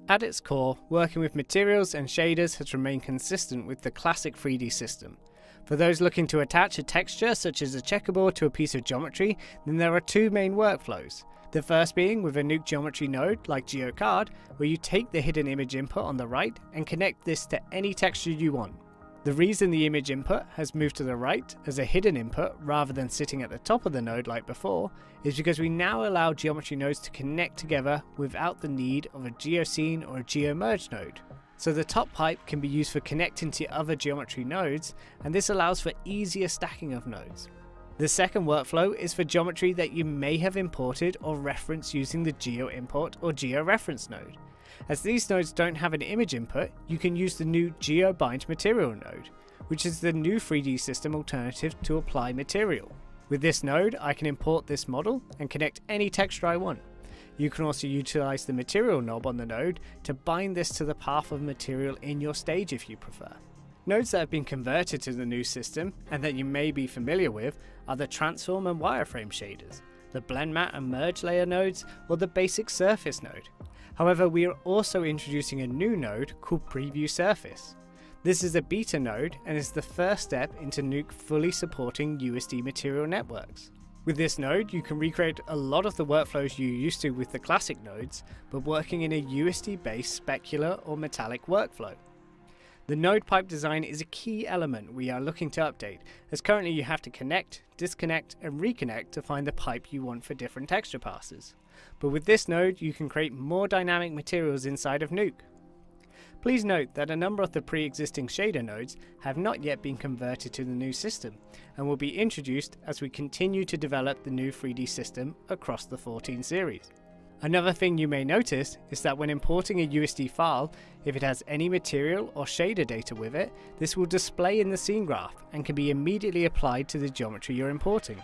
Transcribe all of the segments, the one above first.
At its core, working with materials and shaders has remained consistent with the classic 3D system. For those looking to attach a texture such as a checkerboard to a piece of geometry, then there are two main workflows. The first being with a Nuke geometry node like GeoCard, where you take the hidden image input on the right and connect this to any texture you want. The reason the image input has moved to the right as a hidden input rather than sitting at the top of the node like before is because we now allow geometry nodes to connect together without the need of a geoscene or a geomerge node. So the top pipe can be used for connecting to other geometry nodes, and this allows for easier stacking of nodes. The second workflow is for geometry that you may have imported or referenced using the GeoImport or GeoReference node. As these nodes don't have an image input, you can use the new GeoBind material node, which is the new 3D system alternative to apply material. With this node, I can import this model and connect any texture I want. You can also utilize the material knob on the node to bind this to the path of material in your stage if you prefer. Nodes that have been converted to the new system and that you may be familiar with are the transform and wireframe shaders, the blend matte and merge layer nodes, or the basic surface node. However, we are also introducing a new node called Preview Surface. This is a beta node and is the first step into Nuke fully supporting USD material networks. With this node, you can recreate a lot of the workflows you used to with the classic nodes, but working in a USD-based specular or metallic workflow. The node pipe design is a key element we are looking to update, as currently you have to connect, disconnect, and reconnect to find the pipe you want for different texture passes. But with this node, you can create more dynamic materials inside of Nuke. Please note that a number of the pre-existing shader nodes have not yet been converted to the new system, and will be introduced as we continue to develop the new 3D system across the 14 series. Another thing you may notice is that when importing a USD file, if it has any material or shader data with it, this will display in the scene graph and can be immediately applied to the geometry you're importing.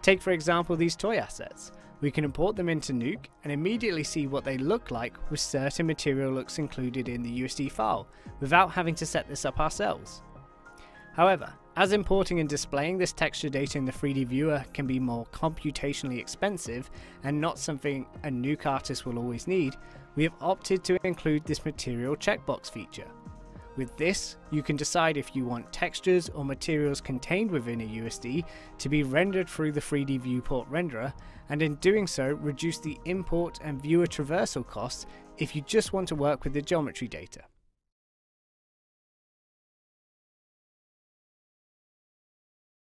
Take for example these toy assets. We can import them into Nuke and immediately see what they look like with certain material looks included in the USD file, without having to set this up ourselves. However, as importing and displaying this texture data in the 3D viewer can be more computationally expensive and not something a Nuke artist will always need, we have opted to include this material checkbox feature. With this, you can decide if you want textures or materials contained within a USD to be rendered through the 3D viewport renderer, and in doing so reduce the import and viewer traversal costs if you just want to work with the geometry data.